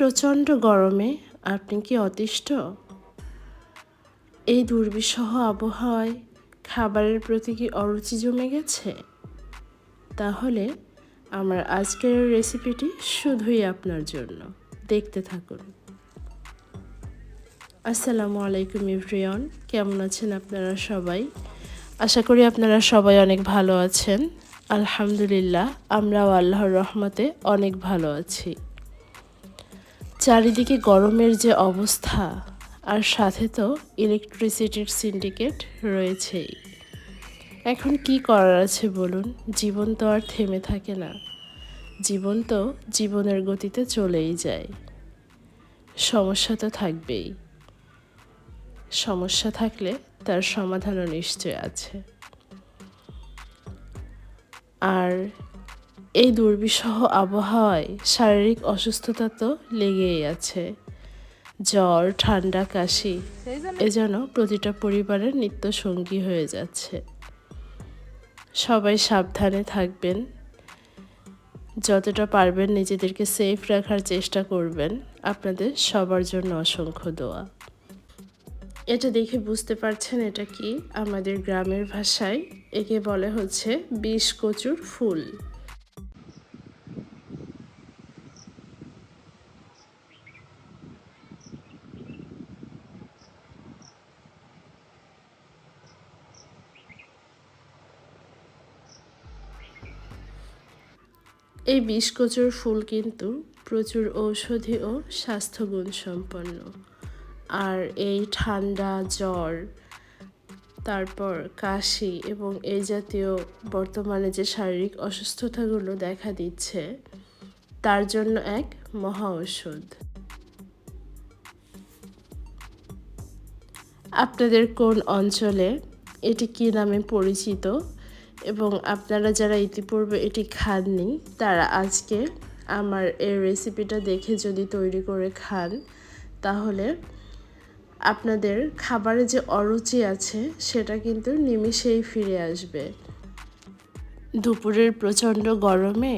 প্রচণ্ড গরমে আপনি কি অতিষ্ঠ? এই দুর্বিষহ আবহাওয়ায় খাবারের প্রতি কি অরুচি জমে গেছে? তাহলে আমার আজকের রেসিপিটি শুধুই আপনার জন্য। দেখতে থাকুন। আসসালামু আলাইকুম এভরিওয়ান, কেমন আছেন আপনারা সবাই? আশা করি আপনারা সবাই অনেক ভালো আছেন। আলহামদুলিল্লাহ, আমরাও আল্লাহর রহমতে অনেক ভালো আছি। চারিদিকে গরমের যে অবস্থা, আর সাথে তো ইলেকট্রিসিটির সিন্ডিকেট রয়েছেই। এখন কি করার আছে বলুন? জীবন তো আর থেমে থাকে না। জীবন তো জীবনের গতিতে চলেই যায়। সমস্যা তো থাকবেই। সমস্যা থাকলে তার সমাধানও নিশ্চয় আছে। আর এই দুর্বিষহ আবহাওয়ায় শারীরিক অসুস্থতা তো লেগেই আছে। জ্বর, ঠান্ডা, কাশি এ যেন প্রতিটা পরিবারের নিত্য সঙ্গী হয়ে যাচ্ছে। সবাই সাবধানে থাকবেন, যতটা পারবেন নিজেদেরকে সেফ রাখার চেষ্টা করবেন। আপনাদের সবার জন্য অসংখ্য দোয়া। এটা দেখে বুঝতে পারছেন এটা কি? আমাদের গ্রামের ভাষায় একে বলে হচ্ছে বিষ কচুর ফুল। এই বিষকচুর ফুল কিন্তু প্রচুর ঔষধি ও স্বাস্থ্যগুণ সম্পন্ন। আর এই ঠান্ডা, জ্বর, তারপর কাশি এবং এই জাতীয় বর্তমানে যে শারীরিক অসুস্থতাগুলো দেখা দিচ্ছে, তার জন্য এক মহা ঔষধ। আপনাদের কোন অঞ্চলে এটি কী নামে পরিচিত এবং আপনারা যারা ইতিপূর্বে এটি খাননি, তারা আজকে আমার এই রেসিপিটা দেখে যদি তৈরি করে খান, তাহলে আপনাদের খাবারে যে অরুচি আছে সেটা কিন্তু নিমিষেই ফিরে আসবে। দুপুরের প্রচণ্ড গরমে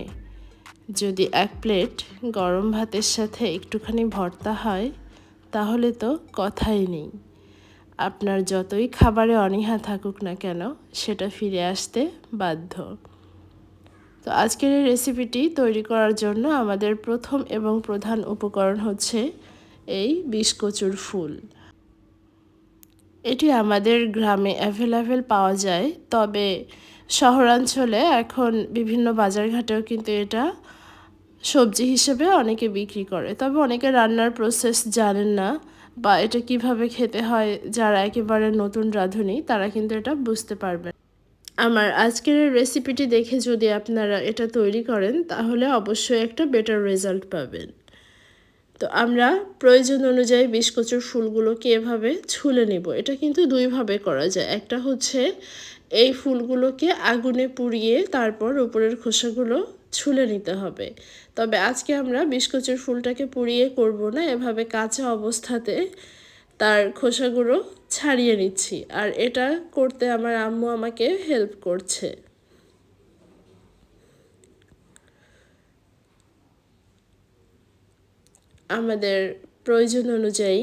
যদি এক প্লেট গরম ভাতের সাথে একটুখানি ভর্তা হয়, তাহলে তো কথাই নেই। আপনার যতই খাবারে অনীহা থাকুক না কেন, সেটা ফিরে আসতে বাধ্য। তো আজকের এই রেসিপিটি তৈরি করার জন্য আমাদের প্রথম এবং প্রধান উপকরণ হচ্ছে এই বিষকচুর ফুল। এটি আমাদের গ্রামে অ্যাভেলেবেল পাওয়া যায়, তবে শহরাঞ্চলে এখন বিভিন্ন বাজারঘাটেও কিন্তু এটা সবজি হিসেবে অনেকে বিক্রি করে। তবে অনেকে রান্নার প্রসেস জানেন না, বা এটা কিভাবে খেতে হয়, যারা একেবারে নতুন রাঁধুনি তারা কিন্তু এটা বুঝতে পারবেন। আমার আজকের রেসিপিটি দেখে যদি আপনারা এটা তৈরি করেন, তাহলে অবশ্যই একটা বেটার রেজাল্ট পাবেন। তো আমরা প্রয়োজন অনুযায়ী বিষকচুর ফুলগুলোকে এভাবে ছুলে নিব। এটা কিন্তু দুইভাবে করা যায়। একটা হচ্ছে এই ফুলগুলোকে আগুনে পুড়িয়ে তারপর উপরের খোসাগুলো ছুলে নিতে হবে। তবে আজকে আমরা বিষকচুর ফুলটাকে পুড়িয়ে করব না, এভাবে কাঁচা অবস্থাতে তার খোসাগুলো ছাড়িয়ে নিচ্ছি। আর এটা করতে আমার আম্মু আমাকে হেল্প করছে। আমাদের প্রয়োজন অনুযায়ী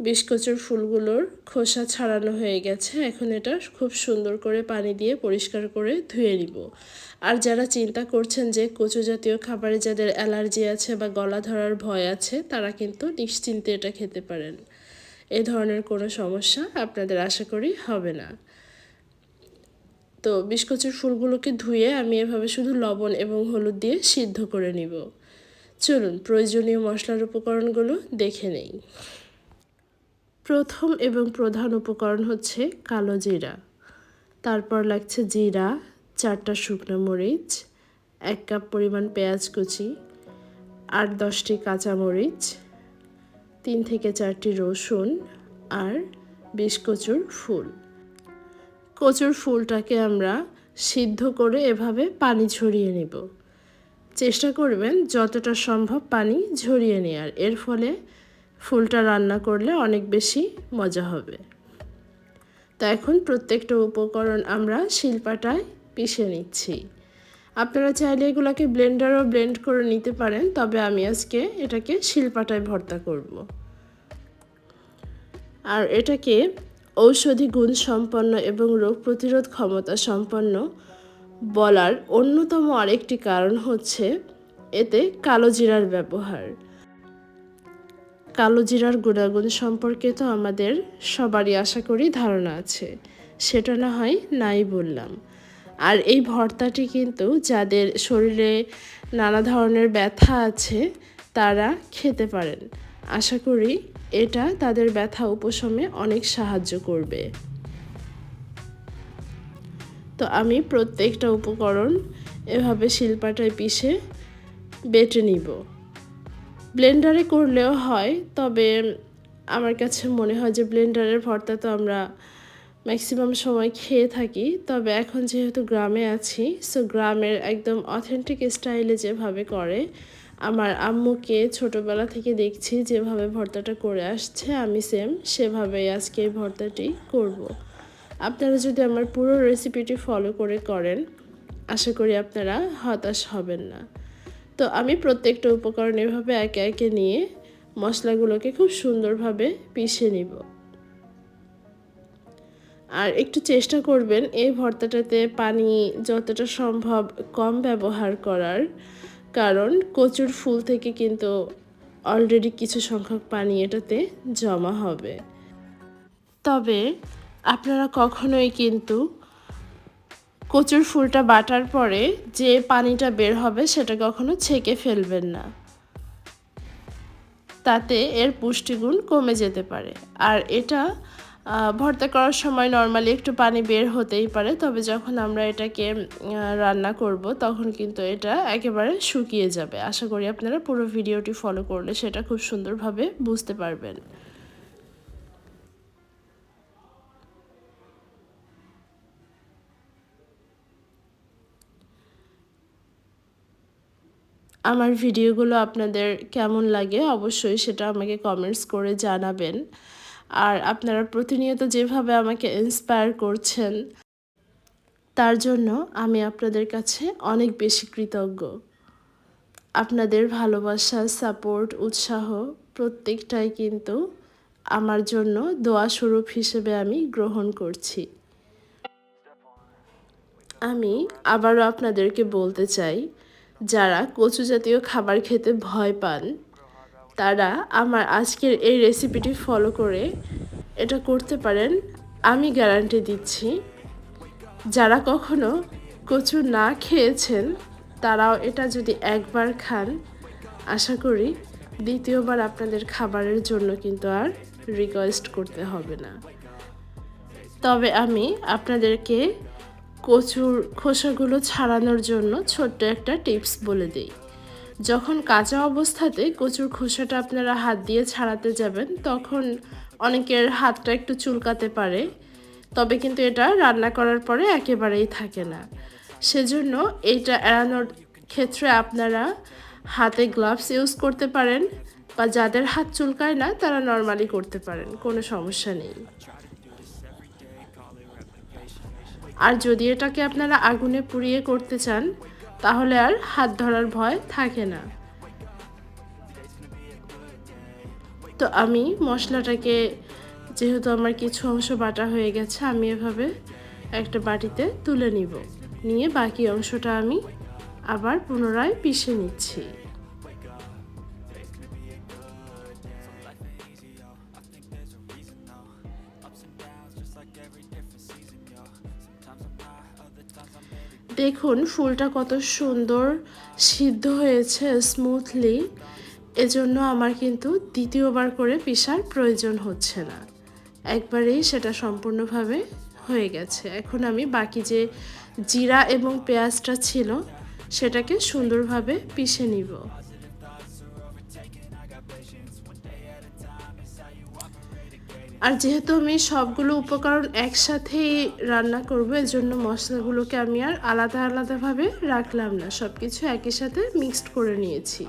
বিষকচুর ফুলগুলোর খোসা ছাড়ানো হয়ে গেছে। এখন এটা খুব সুন্দর করে পানি দিয়ে পরিষ্কার করে ধুয়ে নিব। আর যারা চিন্তা করছেন যে কচু জাতীয় খাবারে যাদের অ্যালার্জি আছে বা গলা ধরার ভয় আছে, তারা কিন্তু নিশ্চিন্তে এটা খেতে পারেন। এ ধরনের কোনো সমস্যা আপনাদের আশা করি হবে না। তো বিষকচুর ফুলগুলোকে ধুয়ে আমি এভাবে শুধু লবণ এবং হলুদ দিয়ে সিদ্ধ করে নিব। চলুন প্রয়োজনীয় মশলার উপকরণগুলো দেখে নেই। প্রথম এবং প্রধান উপকরণ হচ্ছে কালো জিরা, তারপর লাগছে জিরা, 4টা শুকনো মরিচ, 1 কাপ পরিমাণ পেঁয়াজ কুচি, 8-10টি কাঁচামরিচ, 3 থেকে 4টি রসুন, আর বিষকচুর ফুল। কচুর ফুলটাকে আমরা সিদ্ধ করে এভাবে পানি ঝরিয়ে নেব। চেষ্টা করবেন যতটা সম্ভব পানি ঝরিয়ে নেওয়ার, এর ফলে ফুলটা রান্না করলে অনেক বেশি মজা হবে। তো এখন প্রত্যেকটা উপকরণ আমরা শিলপাটায় পিষে নিচ্ছি। আপনারা চাইলে এগুলোকে ব্লেন্ডারও ব্লেন্ড করে নিতে পারেন, তবে আমি আজকে এটাকে শিলপাটায় ভর্তা করব। আর এটাকে ঔষধি গুণ সম্পন্ন এবং রোগ প্রতিরোধ ক্ষমতা সম্পন্ন বলার অন্যতম আরেকটি কারণ হচ্ছে এতে কালো জিরার ব্যবহার। কালো জিরার গুণাগুণ সম্পর্কে তো আমাদের সবারই আশা করি ধারণা আছে, সেটা না হয় নাই বললাম। আর এই ভর্তাটি কিন্তু যাদের শরীরে নানা ধরনের ব্যথা আছে তারা খেতে পারেন। আশা করি এটা তাদের ব্যথা উপশমে অনেক সাহায্য করবে। তো আমি প্রত্যেকটা উপকরণ এভাবে শিলপাটায় পিষে বেটে নিব। ব্লেন্ডারে করলেও হয়, তবে আমার কাছে মনে হয় যে ব্লেন্ডারের ভর্তা তো আমরা ম্যাক্সিমাম সময় খেয়ে থাকি, তবে এখন যেহেতু গ্রামে আছি, সো গ্রামের একদম অথেন্টিক স্টাইলে যেভাবে করে, আমার আম্মুকে ছোটোবেলা থেকে দেখছি যেভাবে ভর্তাটা করে আসছে, আমি সেম সেভাবেই আজকে এই ভর্তাটি করব। আপনারা যদি আমার পুরো রেসিপিটি ফলো করে করেন, আশা করি আপনারা হতাশ হবেন না। তো আমি প্রত্যেকটা উপকরণ এভাবে একে একে নিয়ে মশলাগুলোকে খুব সুন্দরভাবে পিষে নিব। আর একটু চেষ্টা করবেন এই ভর্তাটাতে পানি যতটা সম্ভব কম ব্যবহার করার, কারণ কচুর ফুল থেকে কিন্তু অলরেডি কিছু সংখ্যক পানি এটাতে জমা হবে। তবে আপনারা কখনোই কিন্তু কচুর ফুলটা বাটার পরে যে পানিটা বের হবে সেটা কখনো ছেঁকে ফেলবেন না, তাতে এর পুষ্টিগুণ কমে যেতে পারে। আর এটা ভর্তা করার সময় নর্মালি একটু পানি বের হতেই পারে, তবে যখন আমরা এটাকে রান্না করব তখন কিন্তু এটা একেবারে শুকিয়ে যাবে। আশা করি আপনারা পুরো ভিডিওটি ফলো করলে সেটা খুব সুন্দরভাবে বুঝতে পারবেন। আমার ভিডিওগুলো আপনাদের কেমন লাগে অবশ্যই সেটা আমাকে কমেন্টস করে জানাবেন। আর আপনারা প্রতিনিয়ত যেভাবে আমাকে ইন্সপায়ার করছেন তার জন্য আমি আপনাদের কাছে অনেক বেশি কৃতজ্ঞ। আপনাদের ভালোবাসা, সাপোর্ট, উৎসাহ প্রত্যেকটাই কিন্তু আমার জন্য দোয়া স্বরূপ হিসেবে আমি গ্রহণ করছি। আমি আবারও আপনাদেরকে বলতে চাই, যারা কচু জাতীয় খাবার খেতে ভয় পান তারা আমার আজকের এই রেসিপিটি ফলো করে এটা করতে পারেন। আমি গ্যারান্টি দিচ্ছি, যারা কখনো কচু না খেয়েছেন তারাও এটা যদি একবার খান, আশা করি দ্বিতীয়বার আপনাদের খাবারের জন্য কিন্তু আর রিকোয়েস্ট করতে হবে না। তবে আমি আপনাদেরকে কচুর খোসাগুলো ছাড়ানোর জন্য ছোট্ট একটা টিপস বলে দিই। যখন কাঁচা অবস্থাতে কচুর খোসাটা আপনারা হাত দিয়ে ছাড়াতে যাবেন তখন অনেকের হাতটা একটু চুলকাতে পারে, তবে কিন্তু এটা রান্না করার পরে একেবারেই থাকে না। সেজন্য এইটা এড়ানোর ক্ষেত্রে আপনারা হাতে গ্লাভস ইউজ করতে পারেন, বা যাদের হাত চুলকায় না তারা নর্মালি করতে পারেন, কোনো সমস্যা নেই। আর যদি এটাকে আপনারা আগুনে পুড়িয়ে করতে চান তাহলে আর হাত ধরার ভয় থাকে না। তো আমি মশলাটাকে, যেহেতু আমার কিছু অংশ বাটা হয়ে গেছে, আমি এভাবে একটা বাটিতে তুলে নিয়ে বাকি অংশটা আমি আবার পুনরায় পিষে নিচ্ছি। দেখুন ফুলটা কত সুন্দর সিদ্ধ হয়েছে স্মুথলি, এজন্য আমার কিন্তু দ্বিতীয়বার করে পিষার প্রয়োজন হচ্ছে না, একবারেই সেটা সম্পূর্ণভাবে হয়ে গেছে। এখন আমি বাকি যে জিরা এবং পেঁয়াজটা ছিল সেটাকে সুন্দরভাবে পিষে নিব। আর যেহেতু আমি সবগুলো উপকরণ একসাথেই রান্না করব, এজন্য মশলাগুলোকে আমি আর আলাদা আলাদাভাবে রাখলাম না, সব কিছু একই সাথে মিক্সড করে নিয়েছি।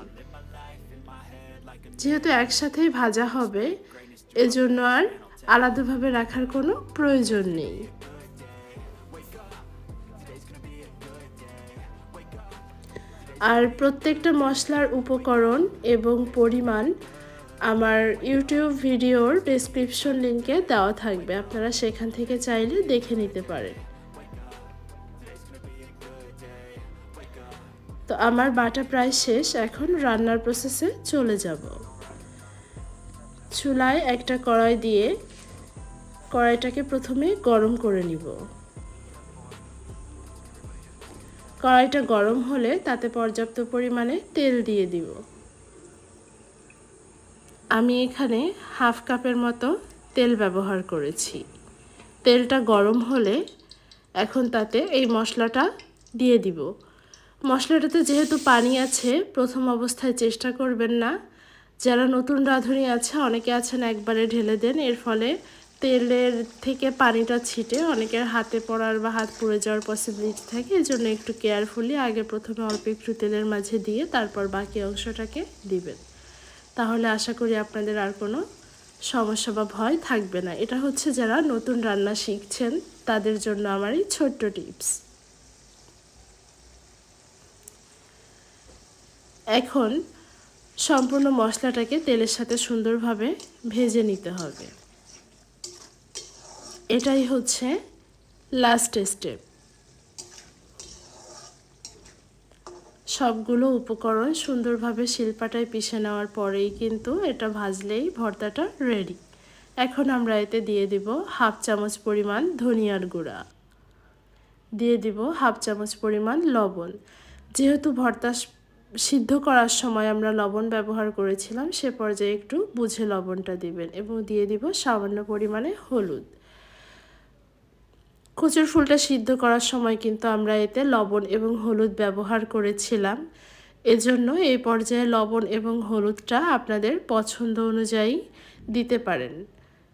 যেহেতু একসাথেই ভাজা হবে এজন্য আর আলাদাভাবে রাখার কোনো প্রয়োজন নেই। আর প্রত্যেকটা মশলার উপকরণ এবং পরিমাণ আমার ইউটিউব ভিডিওর ডেসক্রিপশন লিংকে দেওয়া থাকবে, আপনারা সেখান থেকে চাইলে দেখে নিতে পারেন। তো আমার বাটা প্রায় শেষ, এখন রান্নার প্রসেসে চলে যাব। চুলায় একটা কড়াই দিয়ে কড়াইটাকে প্রথমে গরম করে নিব। কড়াইটা গরম হলে তাতে পর্যাপ্ত পরিমাণে তেল দিয়ে দিব। আমি এখানে হাফ কাপের মতো তেল ব্যবহার করেছি। তেলটা গরম হলে এখন তাতে এই মশলাটা দিয়ে দিব। মশলাটাতে যেহেতু পানি আছে, প্রথম অবস্থায় চেষ্টা করবেন না। যারা নতুন রাঁধুনি আছে, অনেকে আছেন একবারে ঢেলে দেন, এর ফলে তেলের থেকে পানিটা ছিটে অনেকের হাতে পড়ার বা হাত পুড়ে যাওয়ার পসিবিলিটি থাকে। এই জন্য একটু কেয়ারফুলি আগে প্রথমে অল্প একটু তেলের মাঝে দিয়ে তারপর বাকি অংশটাকে দিবেন। তাহলে আশা করি আপনাদের আর কোনো সমস্যা বা ভয় থাকবে না। এটা হচ্ছে যারা নতুন রান্না শিখছেন তাদের জন্য আমার এই ছোট্ট টিপস। এখন সম্পূর্ণ মশলাটাকে তেলের সাথে সুন্দরভাবে ভেজে নিতে হবে। এটাই হচ্ছে লাস্ট স্টেপ। সবগুলো উপকরণ সুন্দরভাবে শিলপাটায় পিষে নেওয়ার পরেই কিন্তু এটা ভাজলেই ভর্তাটা রেডি। এখন আমরা এতে দিয়ে দিব হাফ চামচ পরিমাণ ধনিয়ার গুঁড়া, দিয়ে দিব হাফ চামচ পরিমাণ লবণ। যেহেতু ভর্তা সিদ্ধ করার সময় আমরা লবণ ব্যবহার করেছিলাম, সে পর্যায়ে একটু বুঝে লবণটা দিবেন এবং দিয়ে দিব সামান্য পরিমাণে হলুদ। কচুর ফুলটা সিদ্ধ করার সময় কিন্তু আমরা এতে লবণ এবং হলুদ ব্যবহার করেছিলাম। এজন্য এই পর্যায়ে লবণ এবং হলুদটা আপনাদের পছন্দ অনুযায়ী দিতে পারেন।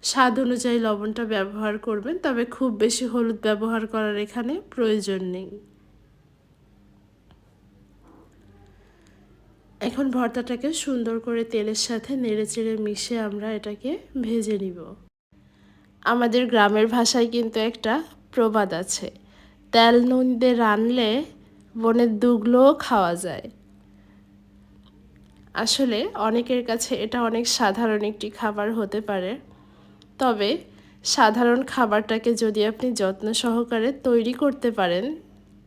স্বাদ অনুযায়ী লবণটা ব্যবহার করবেন, তবে খুব বেশি হলুদ ব্যবহার করার এখানে প্রয়োজন নেই। এখন ভর্তাটাকে সুন্দর করে তেলের সাথে নেড়েচেড়ে মিশিয়ে আমরা এটাকে ভেজে নিব। আমাদের গ্রামের ভাষায় কিন্তু একটা প্রবাদ আছে, তেল নুন দিয়ে রানলে বনের দুগলোও খাওয়া যায়। আসলে অনেকের কাছে এটা অনেক সাধারণ একটি খাবার হতে পারে, তবে সাধারণ খাবারটাকে যদি আপনি যত্ন সহকারে তৈরি করতে পারেন,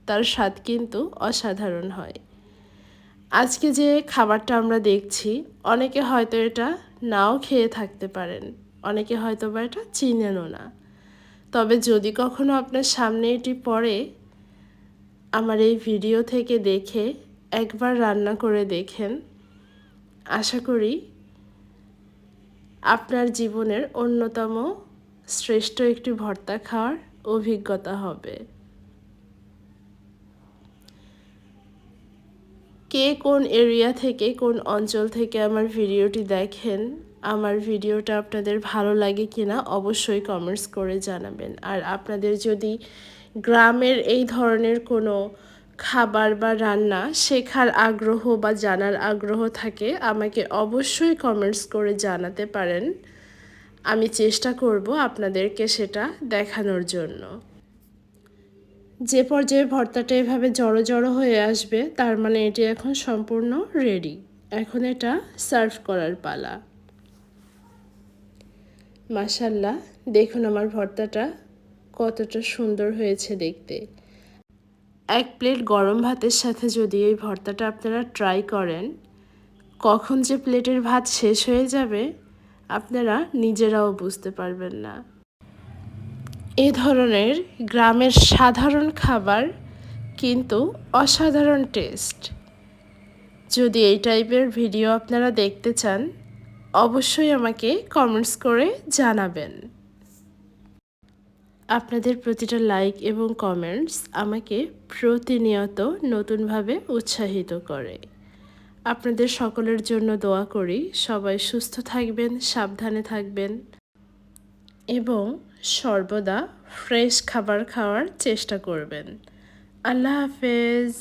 তার স্বাদ কিন্তু অসাধারণ হয়। আজকে যে খাবারটা আমরা দেখছি, অনেকে হয়তো এটা নাও খেয়ে থাকতে পারেন, অনেকে হয়তো বা এটা চিনেনও না। তবে যদি কখনো আপনার সামনে এটি পড়ে, আমার এই ভিডিও থেকে দেখে একবার রান্না করে দেখেন। আশা করি আপনার জীবনের অন্যতম শ্রেষ্ঠ একটি ভর্তা খাওয়ার অভিজ্ঞতা হবে। কে কোন এরিয়া থেকে, কোন অঞ্চল থেকে আমার ভিডিওটি দেখেন, আমার ভিডিওটা আপনাদের ভালো লাগে কিনা অবশ্যই কমেন্টস করে জানাবেন। আর আপনাদের যদি গ্রামের এই ধরনের কোনো খাবার বা রান্না শেখার আগ্রহ বা জানার আগ্রহ থাকে, আমাকে অবশ্যই কমেন্টস করে জানাতে পারেন। আমি চেষ্টা করব আপনাদেরকে সেটা দেখানোর জন্য। যে পর্যায়ে ভর্তাটা এভাবে জড়ো জড়ো হয়ে আসবে, তার মানে এটি এখন সম্পূর্ণ রেডি। এখন এটা সার্ভ করার পালা। মাশাআল্লাহ, দেখুন আমার ভর্তাটা কতটা সুন্দর হয়েছে দেখতে। এক প্লেট গরম ভাতের সাথে যদি এই ভর্তাটা আপনারা ট্রাই করেন, কখন যে প্লেটের ভাত শেষ হয়ে যাবে আপনারা নিজেরাও বুঝতে পারবেন না। এ ধরনের গ্রামের সাধারণ খাবার কিন্তু অসাধারণ টেস্ট। যদি এই টাইপের ভিডিও আপনারা দেখতে চান, অবশ্যই আমাকে কমেন্টস করে জানাবেন। আপনাদের প্রতিটা লাইক এবং কমেন্টস আমাকে প্রতিনিয়ত নতুনভাবে উৎসাহিত করে। আপনাদের সকলের জন্য দোয়া করি, সবাই সুস্থ থাকবেন, সাবধানে থাকবেন এবং সর্বদা ফ্রেশ খাবার খাওয়ার চেষ্টা করবেন। আল্লাহ হাফেজ।